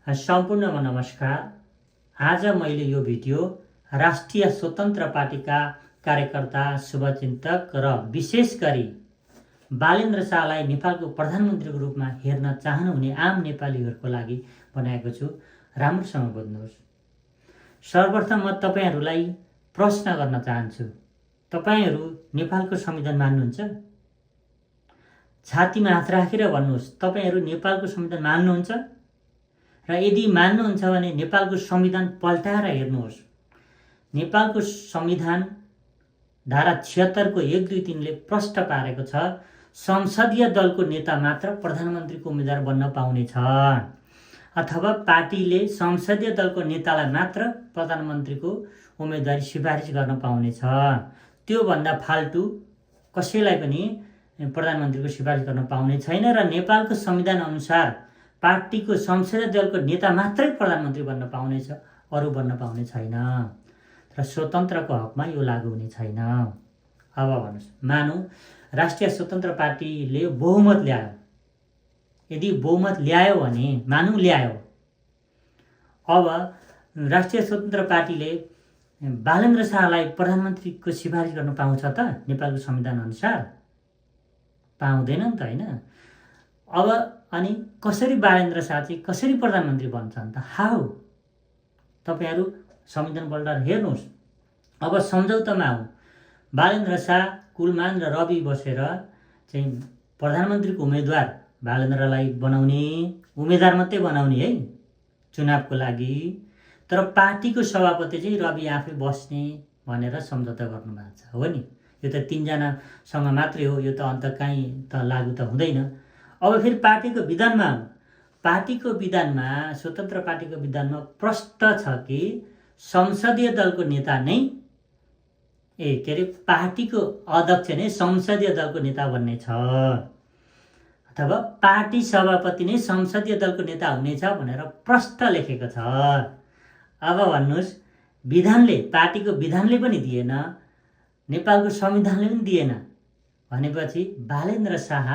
सम्पूर्णमा नमस्कार। आज मैले यो भिडियो राष्ट्रिय स्वतन्त्र पार्टीका कार्यकर्ता, शुभचिन्तक र विशेष गरी बालेन्द्र शाहलाई नेपालको प्रधानमन्त्रीको रूपमा हेर्न चाहनुहुने आम नेपालीहरूको लागि बनाएको छु। राम्रोसँग बुझ्नुहोस्। सर्वप्रथम म तपाईहरुलाई प्रश्न गर्न चाहन्छु। तपाईहरु नेपालको संविधान मान्नुहुन्छ? छातीमा हात राखेर भन्नुहोस्, तपाईहरु नेपालको संविधान मान्नुहुन्छ? र यदि मान्नुहुन्छ भने नेपालको संविधान पल्टाएर हेर्नुहोस्। नेपालको संविधान धारा 76 को 1, 2, 3 ले प्रष्ट पारेको छ, संसदीय दलको नेता मात्र प्रधानमन्त्रीको उम्मेदवार बन्न पाउनेछ, अथवा पार्टीले संसदीय दलको नेतालाई मात्र प्रधानमन्त्रीको उम्मेदवारी सिफारिस गर्न पाउनेछ। त्यो भन्दा फाल्टु कसैलाई पनि प्रधानमन्त्रीको सिफारिस गर्न पाउने छैन र नेपालको संविधान अनुसार पार्टीको संसदीय दलको नेता मात्रै प्रधानमन्त्री बन्न पाउनेछ, अरू बन्न पाउने छैन। र स्वतन्त्रको हकमा यो लागू हुने छैन। अब भन्नुस्, मानौ राष्ट्रिय स्वतन्त्र पार्टीले बहुमत ल्यायो। यदि बहुमत ल्यायो भने मानौ ल्यायो, अब राष्ट्रिय स्वतन्त्र पार्टीले बालेन्द्र शाहलाई प्रधानमन्त्रीको सिफारिस गर्न पाउँछ त? नेपालको संविधान अनुसार पाउँदैन नि त, हैन? अब अनि कसरी बालेन्द्र शाह चाहिँ कसरी प्रधानमन्त्री बन्छन् त? हाउ? तपाईहरु संविधान पल्टाएर हेर्नुहोस्। अब सम्झौतामा आऊ। बालेन्द्र शाह, कुलमान र रवि बसेर चाहिँ प्रधानमन्त्रीको उम्मेदवार बालेन्द्रलाई बनाउने, उम्मेदवार मात्रै बनाउने है चुनावको लागि, तर पार्टीको सभापति चाहिँ रवि आफै बस्ने भनेर सम्झौता गर्नुभएको छ, हो नि? यो त 3 जनासँग मात्रै हो, यो त अन्त कहीँ त लागू त हुँदैन। अब फेरि पार्टीको विधानमा, पार्टीको विधानमा, स्वतन्त्र पार्टीको विधानमा प्रष्ट छ कि संसदीय दलको नेता नै पार्टीको अध्यक्ष नै संसदीय दलको नेता बन्ने छ, अथवा पार्टी सभापति नै संसदीय दलको नेता हुनेछ भनेर प्रष्ट लेखेको छ। अब भन्नुहोस्, विधानले, पार्टीको विधानले पनि दिएन, नेपालको संविधानले पनि दिएन भनेपछि बालेन्द्र शाह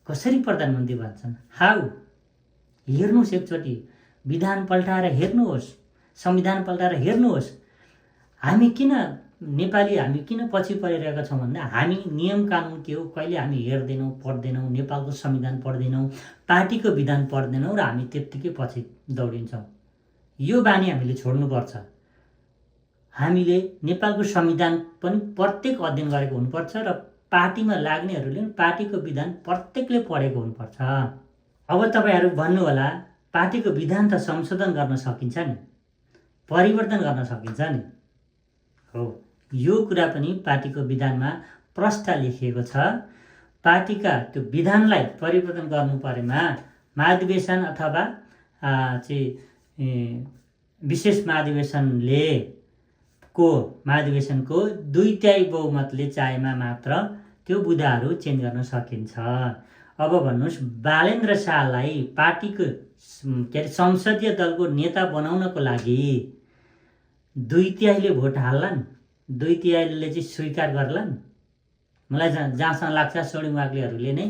कसरी प्रधानमन्त्री बन्छन्? हाउ? हेर्नुहोस्, एकचोटि विधान पल्टाएर हेर्नुहोस्, संविधान पल्टाएर हेर्नुहोस्। हामी किन नेपाली, हामी किन पछि परिरहेका छौँ भन्दा हामी नियम कानुन के हो कहिले हामी हेर्दैनौँ, पढ्दैनौँ, नेपालको संविधान पढ्दैनौँ, पार्टीको विधान पढ्दैनौँ र हामी त्यत्तिकै पछि दौडिन्छौँ। यो बानी हामीले छोड्नुपर्छ। हामीले नेपालको संविधान पनि प्रत्येक अध्ययन गरेको हुनुपर्छ र पार्टीमा लाग्नेहरूले पार्टीको विधान प्रत्येकले पढेको हुनुपर्छ। अब तपाईहरु भन्नु होला, पार्टीको विधान त संशोधन गर्न सकिन्छ नि, परिवर्तन गर्न सकिन्छ नि। हो, यो कुरा पनि पार्टीको विधानमा प्रष्ट लेखिएको छ। पार्टीका त्यो विधानलाई परिवर्तन गर्नु परेमा महाधिवेशन अथवा विशेष महाधिवेशनको 2/3 बहुमतले चाहेमा मात्र त्यो बुँदाहरू चेन्ज गर्न सकिन्छ। अब भन्नुहोस्, बालेन्द्र शाहलाई पार्टीको संसदीय दलको नेता बनाउनको लागि 2/3 भोट हाल्लान्, 2/3 चाहिँ स्वीकार गर्लान्। मलाई जहाँसम्म लाग्छ सोडिङ वाग्लेहरूले नै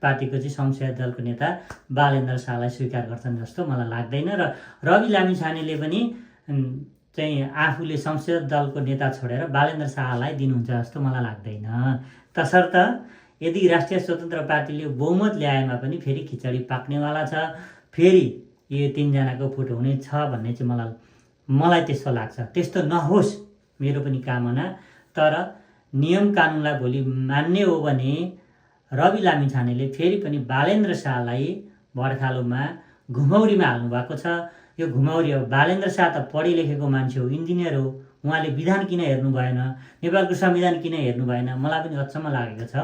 पार्टीको चाहिँ संसदीय दलको नेता बालेन्द्र शाहलाई स्वीकार गर्छन् जस्तो मलाई लाग्दैन। र रवि लामिछानेले पनि चाहिँ आफूले संसदीय दलको नेता छोडेर बालेन्द्र शाहलाई दिनुहुन्छ जस्तो मलाई लाग्दैन। तसर्थ यदि राष्ट्रिय स्वतन्त्र पार्टीले बहुमत ल्याएमा पनि फेरि खिचडी पाक्नेवाला छ, फेरि यो 3 जनाको फुट हुनेछ भन्ने चाहिँ मलाई त्यस्तो लाग्छ। त्यस्तो नहोस् मेरो पनि कामना। तर नियम कानुनलाई भोलि मान्ने हो भने रवि लामिछानेले फेरि पनि बालेन्द्र शाहलाई भड्खालोमा घुमौरीमा हाल्नु भएको छ। यो घुमौरी हो। बालेन्द्र शाह त पढे लेखेको मान्छे हो, इन्जिनियर हो, उहाँले विधान किन हेर्नु भएन, नेपालको संविधान किन हेर्नु भएन, मलाई पनि अचम्म लागेको छ।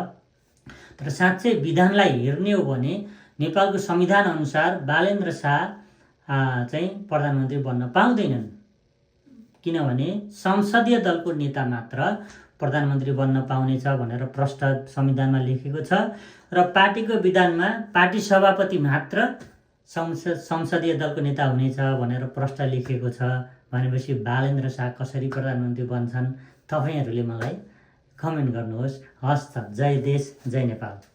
तर साँच्चै विधानलाई हेर्ने हो भने नेपालको संविधान अनुसार बालेन्द्र शाह चाहिँ प्रधानमन्त्री बन्न पाउँदैनन्, किनभने संसदीय दलको नेता मात्र प्रधानमन्त्री बन्न पाउनेछ भनेर प्रष्ट संविधानमा लेखेको छ। र पार्टीको विधानमा पार्टी सभापति मात्र संसदीय दलको नेता हुनेछ भनेर प्रष्ट लेखेको छ। भनेपछि बालेन्द्र शाह कसरी प्रधानमन्त्री बन्छन्? तपाईहरुले मलाई कमेन्ट गर्नुहोस्। हस्त। जय देश, जय नेपाल।